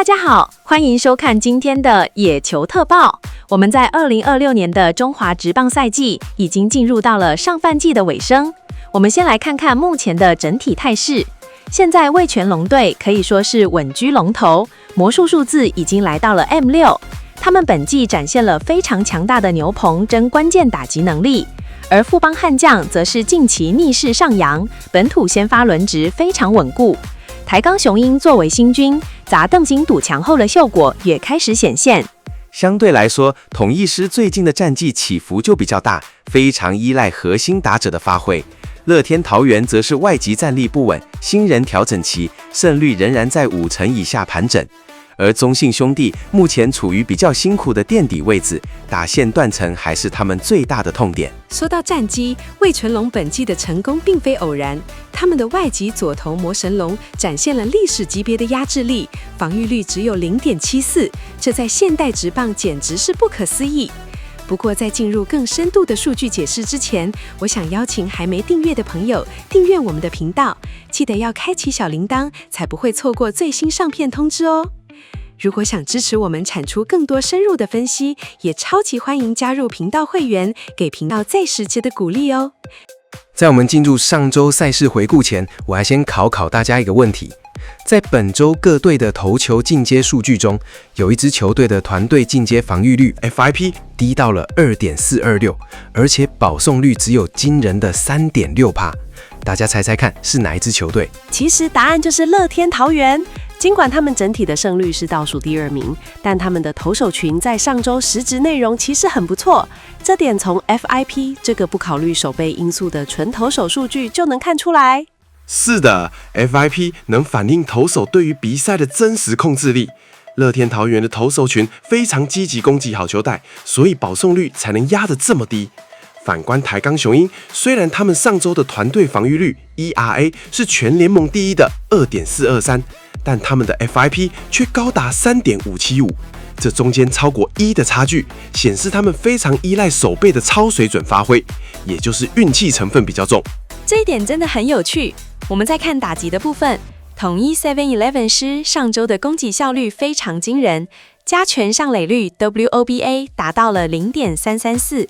大家好，欢迎收看今天的野球特报。我们在2026年的中华职棒赛季已经进入到了上半季的尾声。我们先来看看目前的整体态势。现在味全龙队可以说是稳居龙头，魔术数字已经来到了 M6。他们本季展现了非常强大的牛棚跟关键打击能力，而富邦悍将则是近期逆势上扬，本土先发轮值非常稳固。台钢雄鹰作为新军，砸邓星堵墙后的效果也开始显现。相对来说，统一狮最近的战绩起伏就比较大，非常依赖核心打者的发挥。乐天桃园则是外籍战力不稳，新人调整期，胜率仍然在50%以下盘整。而中信兄弟目前处于比较辛苦的垫底位置，打线断层还是他们最大的痛点。说到战绩，味全龙本季的成功并非偶然，他们的外籍左投魔神龙展现了历史级别的压制力，防御率只有 0.74， 这在现代职棒简直是不可思议。不过在进入更深度的数据解释之前，我想邀请还没订阅的朋友订阅我们的频道，记得要开启小铃铛，才不会错过最新上片通知哦。如果想支持我们产出更多深入的分析，也超级欢迎加入频道会员，给频道再实质的鼓励哦。在我们进入上周赛事回顾前，我还先考大家一个问题。在本周各队的投球进阶数据中，有一支球队的团队进阶防御率 FIP 低到了 2.426， 而且保送率只有惊人的 3.6%。大家猜猜看是哪一支球队？其实答案就是乐天桃园。尽管他们整体的胜率是倒数第2名，但他们的投手群在上周实质内容其实很不错，这点从 FIP 这个不考虑守备因素的纯投手数据就能看出来。是的 ，FIP 能反映投手对于比赛的真实控制力。乐天桃园的投手群非常积极攻击好球带，所以保送率才能压得这么低。反观台钢雄鹰，虽然他们上周的团队防御率 ERA 是全联盟第一的 2.423， 但他们的 FIP 却高达 3.575， 这中间超过1的差距，显示他们非常依赖守备的超水准发挥，也就是运气成分比较重。这一点真的很有趣。我们再看打击的部分，统一 7-Eleven 狮上周的攻击效率非常惊人，加权上垒率 WOBA 达到了 0.334。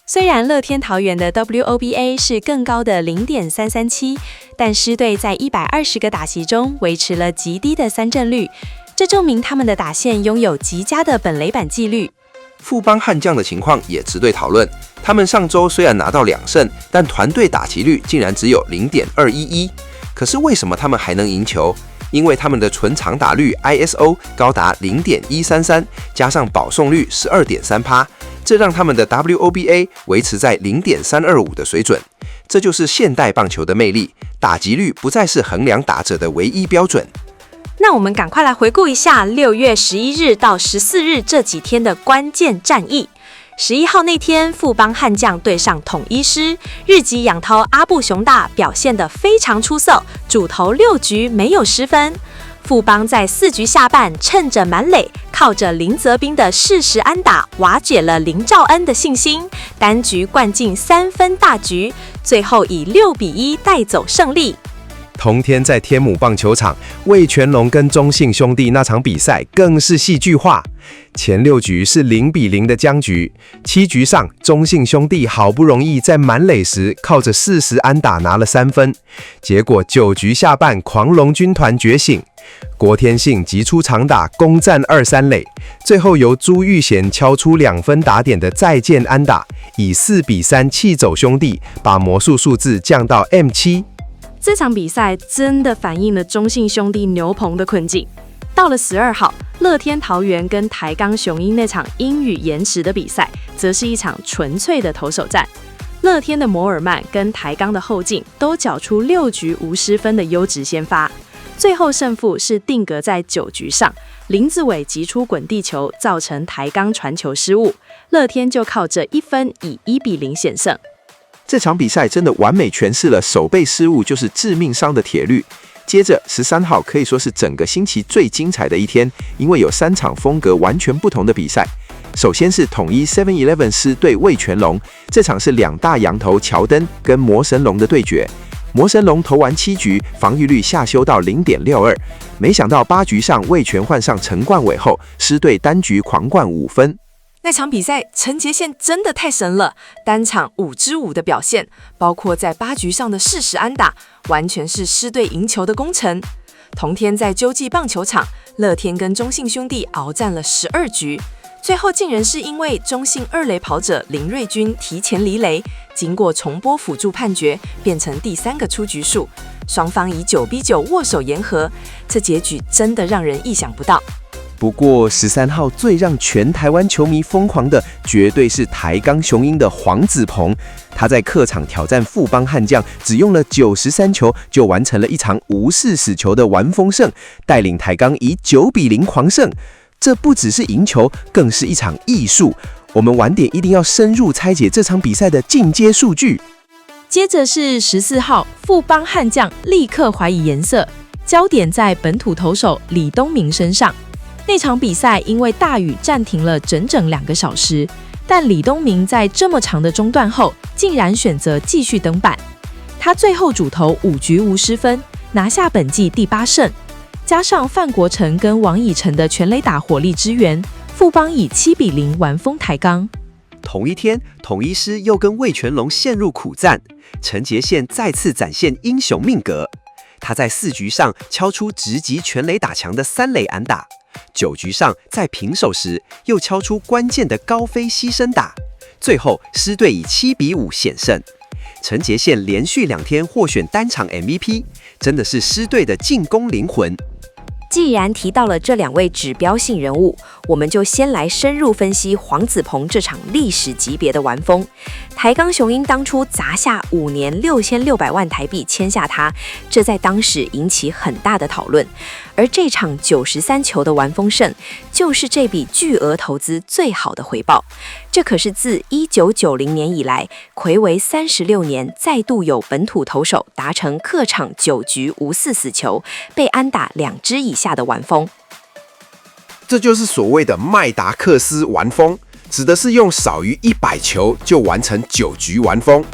虽然乐天桃园的 WOBA 是更高的 0.337， 但狮队在120个打席中维持了极低的三振率，这证明他们的打线拥有极佳的本垒板纪律。富邦悍将的情况也值得讨论，他们上周虽然拿到2胜，但团队打击率竟然只有 0.211， 可是为什么他们还能赢球？因为他们的纯长打率 ISO 高达 0.133， 加上保送率 12.3%， 这让他们的 WOBA 维持在 0.325 的水准。这就是现代棒球的魅力，打击率不再是衡量打者的唯一标准。那我们赶快来回顾一下6月11日到14日这几天的关键战役。11号那天，富邦悍将对上统一狮，日籍洋投阿布雄大表现得非常出色，主投6局没有失分。富邦在4局下半趁着满垒，靠着林泽彬的适时安打瓦解了林兆恩的信心，单局灌进3分大局，最后以6-1带走胜利。同天在天母棒球场，味全龙跟中信兄弟那场比赛更是戏剧化。前6局是0-0的僵局，7局上中信兄弟好不容易在满垒时靠着适时安打拿了3分，结果9局下半狂龙军团觉醒，郭天信击出长打攻占2-3垒，最后由朱玉贤敲出2分打点的再见安打，以4-3气走兄弟，把魔术数字降到 M7。这场比赛真的反映了中信兄弟牛棚的困境。到了12号，乐天桃园跟台钢雄鹰那场因雨延迟的比赛，则是一场纯粹的投手战。乐天的摩尔曼跟台钢的后进都缴出6局无失分的优质先发，最后胜负是定格在9局上，林子伟击出滚地球，造成台钢传球失误，乐天就靠着1分以1-0险胜。这场比赛真的完美诠释了守备失误就是致命伤的铁律。接着13号可以说是整个星期最精彩的一天，因为有3场风格完全不同的比赛。首先是统一 7-Eleven 狮对味全龙，这场是2大洋投乔登跟魔神龙的对决。魔神龙投完7局，防御率下修到0.62。没想到8局上魏权换上陈冠伟后，狮队单局狂灌5分。那场比赛，陈杰宪真的太神了，单场5支5的表现，包括在8局上的40安打，完全是狮队赢球的功臣。同天在洲际棒球场，乐天跟中信兄弟鏖战了12局，最后竟然是因为中信2垒跑者林瑞君提前离垒，经过重播辅助判决，变成第3个出局数，双方以9-9握手言和，这结局真的让人意想不到。不过13号最让全台湾球迷疯狂的，绝对是台钢雄鹰的黄子鹏。他在客场挑战富邦悍将，只用了93球就完成了一场无视死球的完封胜，带领台钢以9-0狂胜。这不只是赢球，更是一场艺术。我们晚点一定要深入拆解这场比赛的进阶数据。接着是14号富邦悍将立刻怀疑颜色，焦点在本土投手李东明身上。那场比赛因为大雨暂停了整整2个小时，但李东明在这么长的中断后，竟然选择继续登板。他最后主投5局无失分，拿下本季第8胜。加上范国成跟王以诚的全垒打火力支援，富邦以7-0完封台钢。同一天，统一狮又跟味全龙陷入苦战，陈杰宪再次展现英雄命格。他在4局上敲出直击全垒打墙的3垒安打。9局上在平手时又敲出关键的高飞牺牲打，最后狮队以7-5险胜。陈杰宪连续2天获选单场 MVP， 真的是狮队的进攻灵魂。既然提到了这2位指标性人物，我们就先来深入分析黄子鹏这场历史级别的完封。台钢雄鹰当初砸下5年6600万台币签下他，这在当时引起很大的讨论。而这场93球的完封胜，就是这笔巨额投资最好的回报。这可是自1990年以来，睽违36年，再度有本土投手达成客场9局无4死球，被安打2支以下的完封。这就是所谓的麦达克斯完封，指的是用少于100球就完成9局完封。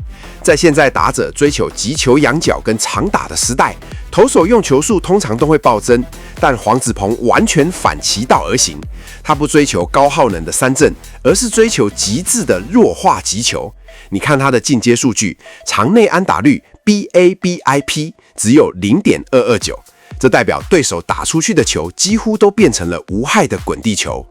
在现在打者追求击球仰角跟长打的时代，投手用球数通常都会暴增，但黄子鹏完全反其道而行，他不追求高耗能的三振，而是追求极致的弱化击球。你看他的进阶数据，场内安打率 BABIP 只有 0.229， 这代表对手打出去的球几乎都变成了无害的滚地球。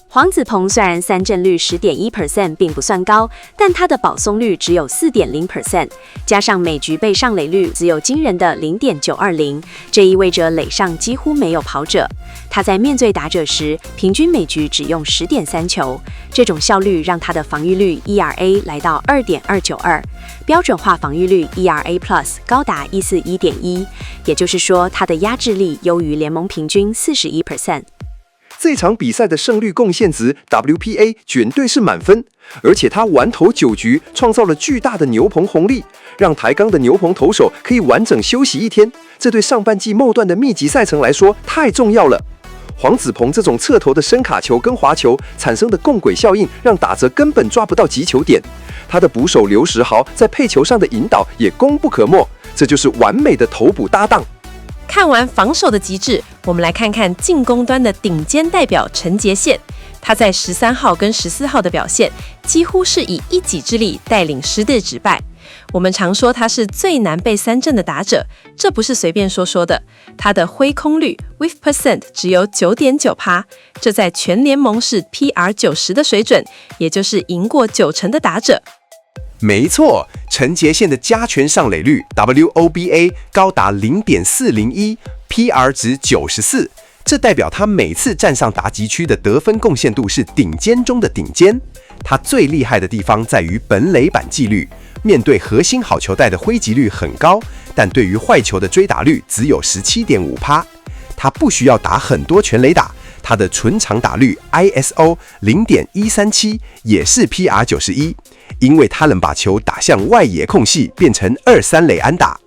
黄子鹏虽然三振率 10.1% 并不算高，但他的保送率只有 4.0%， 加上每局被上垒率只有惊人的 0.920， 这意味着垒上几乎没有跑者。他在面对打者时，平均每局只用 10.3球，这种效率让他的防御率 ERA 来到 2.292， 标准化防御率 ERA Plus 高达 141.1， 也就是说他的压制力优于联盟平均 41%。这场比赛的胜率贡献值 WPA 绝对是满分，而且他完投9局，创造了巨大的牛棚红利，让台钢的牛棚投手可以完整休息1天，这对上半季末段的密集赛程来说太重要了。黄子鹏这种侧投的伸卡球跟滑球产生的共轨效应，让打者根本抓不到击球点。他的捕手刘时豪在配球上的引导也功不可没，这就是完美的投捕搭档。看完防守的极致，我们来看看进攻端的顶尖代表陈杰宪。他在13号跟14号的表现，几乎是以一己之力带领狮队止败。我们常说他是最难被三振的打者，这不是随便说说的。他的挥空率 whiff percent 只有 9.9%， 这在全联盟是 PR 90的水准，也就是赢过90%的打者。没错，陈杰宪的加权上垒率 WOBA 高达 0.401， PR 值94，这代表他每次站上打击区的得分贡献度是顶尖中的顶尖。他最厉害的地方在于本垒板纪律，面对核心好球带的挥击率很高，但对于坏球的追打率只有 17.5%。他不需要打很多全垒打，他的纯长打率 ISO 0.137也是 PR 91，因为他能把球打向外野空隙，变成2、3垒安打。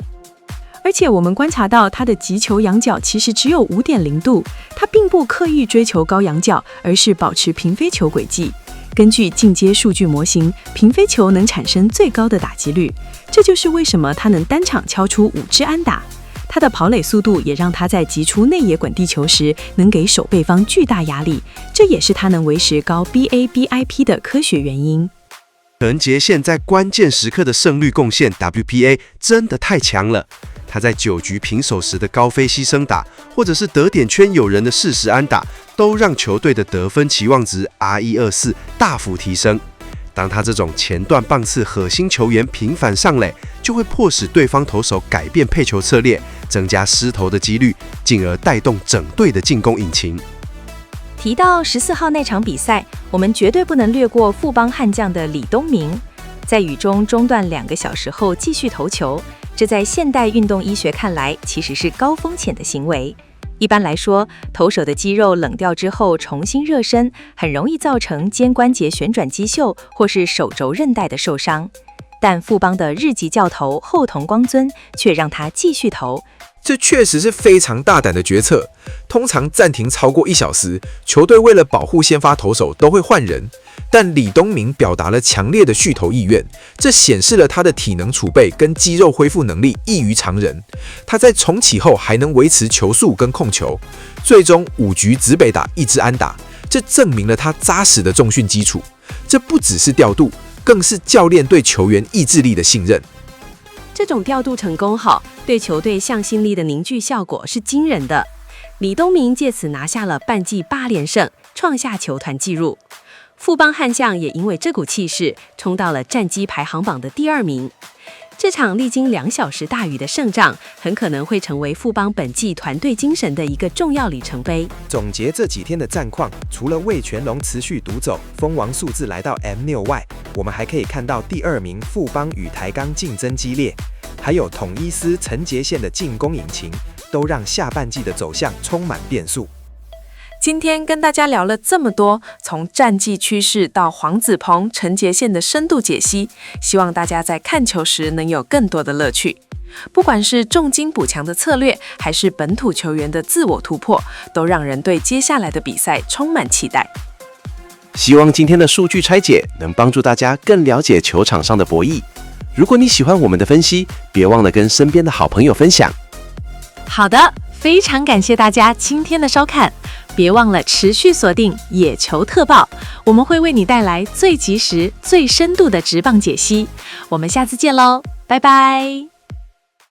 而且我们观察到他的击球仰角其实只有 5.0 度，他并不刻意追求高仰角，而是保持平飞球轨迹。根据进阶数据模型，平飞球能产生最高的打击率，这就是为什么他能单场敲出5支安打。他的跑垒速度也让他在击出内野滚地球时，能给守备方巨大压力，这也是他能维持高 BABIP 的科学原因。陈杰宪在关键时刻的胜率贡献 WPA 真的太强了。他在9局平手时的高飞牺牲打，或者是得点圈有人的适时安打，都让球队的得分期望值 R124 大幅提升。当他这种前段棒次核心球员频繁上垒，就会迫使对方投手改变配球策略，增加失投的几率，进而带动整队的进攻引擎。提到14号那场比赛，我们绝对不能略过富邦悍将的李东明。在雨中中断2个小时后继续投球，这在现代运动医学看来其实是高风险的行为。一般来说，投手的肌肉冷掉之后重新热身，很容易造成肩关节旋转肌袖或是手肘韧带的受伤。但富邦的日籍教头后藤光尊却让他继续投。这确实是非常大胆的决策。通常暂停超过1小时，球队为了保护先发投手都会换人，但李东明表达了强烈的续投意愿，这显示了他的体能储备跟肌肉恢复能力异于常人。他在重启后还能维持球速跟控球，最终5局只被打1支安打，这证明了他扎实的重训基础。这不只是调度，更是教练对球员意志力的信任。这种调度成功后，对球队向心力的凝聚效果是惊人的。李东明借此拿下了半季8连胜，创下球团纪录。富邦悍将也因为这股气势，冲到了战绩排行榜的第2名。这场历经2小时大雨的胜仗，很可能会成为富邦本季团队精神的一个重要里程碑。总结这几天的战况，除了味全龙持续独走，封王数字来到 M6外，我们还可以看到第2名富邦与台钢竞争激烈，还有统一狮陈杰宪的进攻引擎，都让下半季的走向充满变数。今天跟大家聊了这么多，从战绩趋势到黄子鹏、陈杰宪的深度解析，希望大家在看球时能有更多的乐趣。不管是重金补强的策略，还是本土球员的自我突破，都让人对接下来的比赛充满期待。希望今天的数据拆解能帮助大家更了解球场上的博弈。如果你喜欢我们的分析，别忘了跟身边的好朋友分享。好的，非常感谢大家今天的收看，别忘了持续锁定野球特报，我们会为你带来最及时、最深度的职棒解析。我们下次见喽，拜拜。